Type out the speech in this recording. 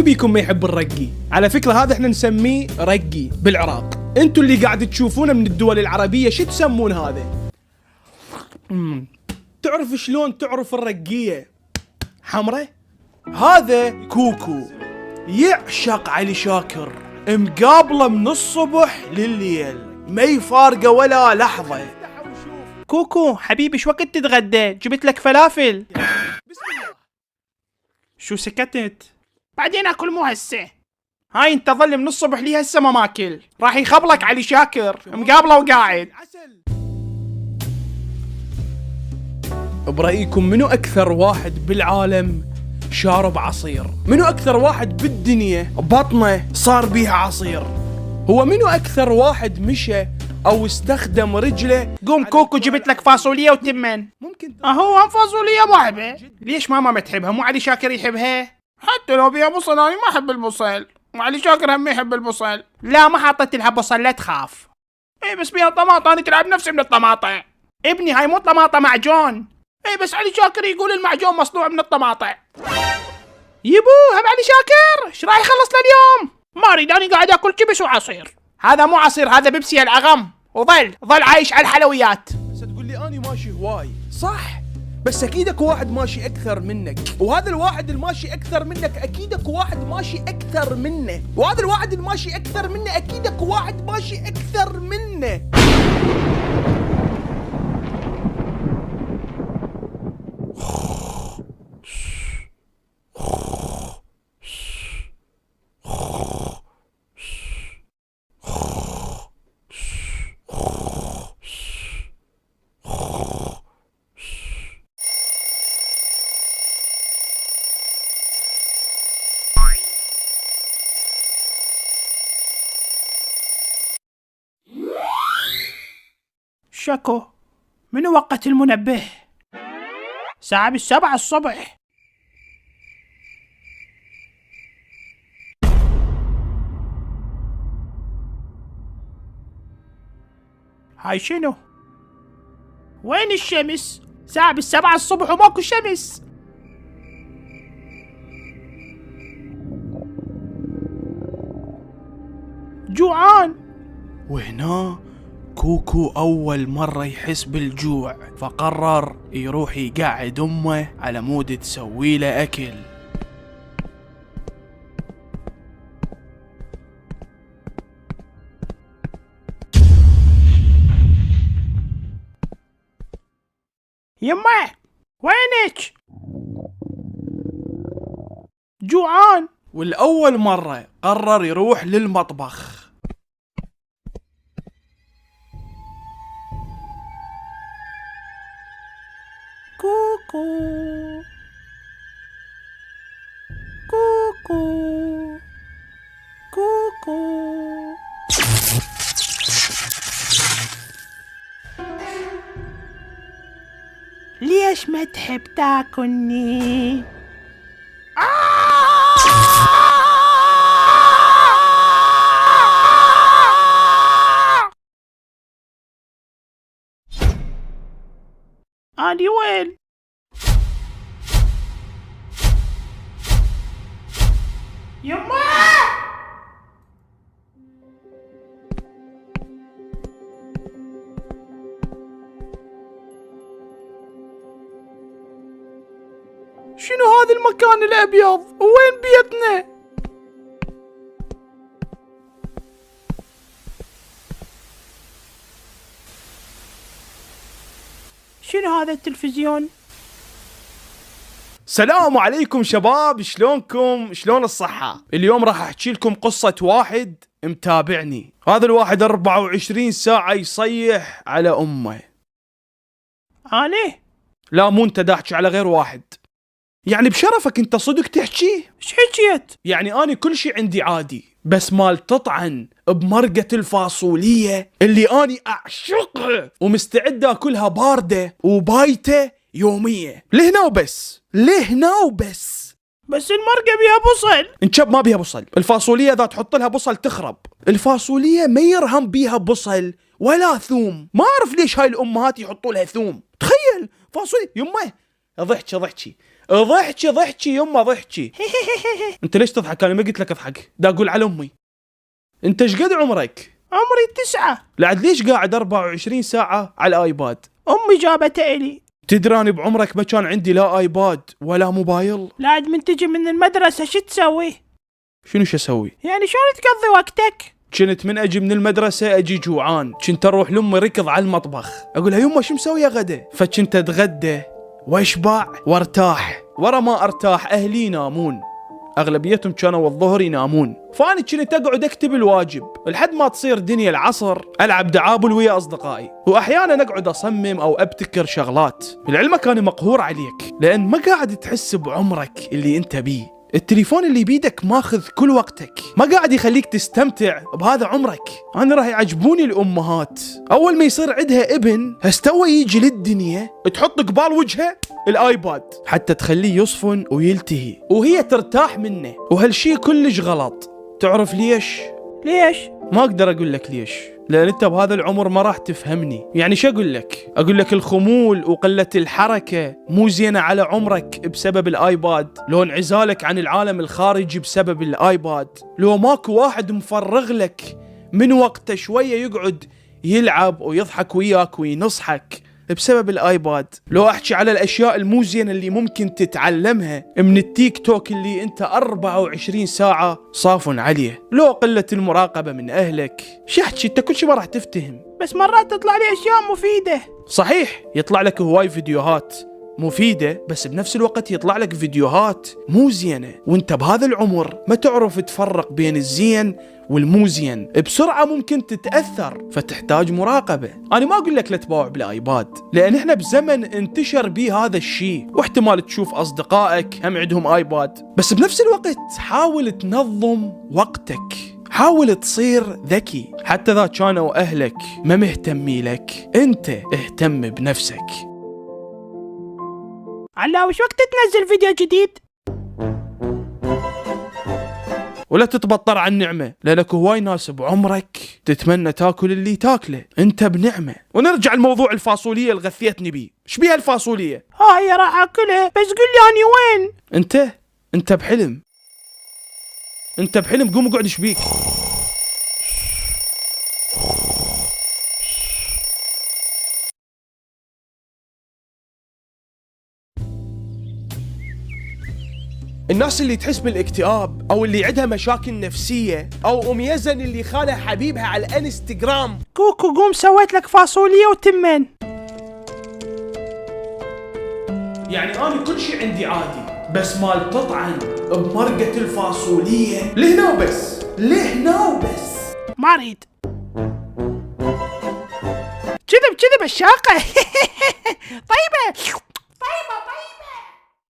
بيكم ما يحب الرقي؟ على فكرة هذا احنا نسميه رقي بالعراق. انتوا اللي قاعد تشوفونه من الدول العربية شو تسمون هذا؟ تعرف شلون تعرف الرقية حمرة؟ هذا كوكو يعشق علي شاكر، مقابله من الصبح لليل ما يفارقه ولا لحظة. كوكو حبيبي شو وقت تتغدى؟ جبت لك فلافل. بسم الله. شو سكتت؟ بعدين اكل مو هسه. هاي انت ظل من الصبح لي هسه ما ماكل، راح يخبلك علي شاكر مقابله وقاعد. برأيكم منو أكثر واحد بالعالم شارب عصير؟ منو أكثر واحد بالدنيا بطنه صار بيها عصير؟ هو منو أكثر واحد مشى أو استخدم رجله؟ قوم كوكو جبت لك فاصوليا وتمن. ممكن اهو هم فاصوليا ما احبها. ليش ماما ما تحبها؟ مو علي شاكر يحبها؟ حتى لو بيها بصل انا ما احب البصل، وعلي شاكر هم يحب البصل. لا ما حطيت لها بصل لا تخاف. اي بس بيها طماطة، انا تلعب نفسي من الطماطة. ابني هاي مو طماطة معجون. اي بس علي شاكر يقول المعجون مصنوع من الطماطة. يبو هم علي شاكر ايش راح يخلص لليوم؟ ما اريد اني قاعد اكل كبس وعصير. هذا مو عصير هذا بيبسي العغم، وظل عايش على الحلويات. بس تقول لي أنا ماشي هواي صح، بس أكيد اكو واحد ماشي أكثر منك، وهذا الواحد الماشي أكثر منك أكيد اكو واحد ماشي أكثر منه، وهذا الواحد الماشي أكثر منه أكيد اكو واحد ماشي أكثر منه. شكو منو وقت المنبه؟ ساعة 7 الصبح. هاي شنو؟ وين الشمس؟ ساعة 7 الصبح وماكو شمس. جوعان. وهنا كوكو أول مرة يحس بالجوع، فقرر يروح يقعد أمه على مود تسوي له أكل. يمه وينك؟ جوعان. والأول مرة قرر يروح للمطبخ. كوكو كوكو كوكو. ليش ما تحب تاكلني؟ أني وين؟ يما شنو هذا المكان الأبيض؟ وين بيتنا؟ شنو هذا التلفزيون؟ السلام عليكم شباب، شلونكم؟ شلون الصحة؟ اليوم راح احكي لكم قصة واحد متابعني. هذا الواحد 24 ساعة يصيح على امه. أنا؟ لا مو انت، دا احكي على غير واحد. يعني بشرفك انت صدق تحكي؟ ايش حكيت؟ يعني انا كل شي عندي عادي، بس مال تطعن بمرقة الفاصولية اللي اني اعشقها ومستعد اكلها باردة وبايتة يومية، لهنا وبس لهنا وبس. بس المرقة بيها بصل. انشب ما بيها بصل، الفاصولية اذا تحط لها بصل تخرب. الفاصولية ما يرهم بيها بصل ولا ثوم، ما اعرف ليش هاي الامهات يحطوا لها ثوم. تخيل فاصولية يمه. ضحكي ضحكي يما ضحكي. انت ليش تضحك؟ انا ما قلت لك اضحك، دا اقول على امي. انت ايش قد عمرك؟ عمري 9. لعد ليش قاعد 24 ساعة على الايباد؟ امي جابتها الي. تدري اني بعمرك ما كان عندي لا ايباد ولا موبايل؟ لعد من تجي من المدرسة شو تسوي؟ شنو اسوي؟ يعني شلون تقضي وقتك؟ كنت من اجي من المدرسة اجي جوعان، كنت اروح لامي ركض على المطبخ، اقول لها يما شو مسوية غدا؟ فكنت اتغدى واشبع وارتاح، ورا ما ارتاح اهلي ينامون، اغلبيتهم كانوا الظهر ينامون، فاني كنت اقعد اكتب الواجب لحد ما تصير دنيا العصر العب دعابل ويا اصدقائي، واحيانا اقعد اصمم او ابتكر شغلات. لعلمك انا مقهور عليك لان ما قاعد تحس بعمرك اللي انت بيه. التليفون اللي بيدك ماخذ كل وقتك، ما قاعد يخليك تستمتع بهذا عمرك. انا راح يعجبوني الامهات اول ما يصير عندها ابن هستوى يجي للدنيا تحط قبال وجهه الايباد حتى تخليه يصفن ويلتهي وهي ترتاح منه، وهالشي كلش غلط. تعرف ليش؟ ليش؟ ما اقدر اقول لك ليش، لان انت بهذا العمر ما راح تفهمني. يعني شو اقول لك؟ اقول لك الخمول وقلة الحركة مو زينة على عمرك بسبب الايباد، لو انعزالك عن العالم الخارجي بسبب الايباد، لو ماكو واحد مفرغ لك من وقته شوية يقعد يلعب ويضحك وياك وينصحك بسبب الايباد، لو احكي على الاشياء المو زينة اللي ممكن تتعلمها من التيك توك اللي انت 24 ساعة صافن عليه، لو قلة المراقبة من اهلك، شو احكي؟ انت كل شي ما راح تفتهم. بس مرات تطلع لي اشياء مفيدة. صحيح يطلع لك هواي فيديوهات مفيدة، بس بنفس الوقت يطلع لك فيديوهات مو زينة، وانت بهذا العمر ما تعرف تفرق بين الزين والمو زين، بسرعة ممكن تتأثر فتحتاج مراقبة. أنا ما أقول لك لا تباوع بالآيباد، لأن إحنا بزمن انتشر بيه هذا الشيء، واحتمال تشوف أصدقائك هم عندهم آيباد، بس بنفس الوقت حاول تنظم وقتك، حاول تصير ذكي، حتى إذا كانوا أهلك ما مهتمي لك أنت اهتم بنفسك. علاوي وش وقت تنزل فيديو جديد؟ ولا تتبطر عن النعمة، لأنك هواي ناس بعمرك تتمنى تاكل اللي تاكله، انت بنعمة. ونرجع لموضوع الفاصولية اللي غثيتني بيه، ايش بيها الفاصولية؟ هاي راح اكلها، بس قل لي اني وين؟ انت بحلم، انت بحلم، قوم اقعد. ايش بيك؟ الناس اللي تحس بالاكتئاب او اللي عندها مشاكل نفسية او ام يزن اللي خانها حبيبها على الانستغرام، كوكو قوم سويت لك فاصوليا وتمن. يعني انا كل شيء عندي عادي، بس مال تطعن بمرقة الفاصولية لهنا وبس، لهنا وبس. ما اريد. كذب الشاقة. طيبة.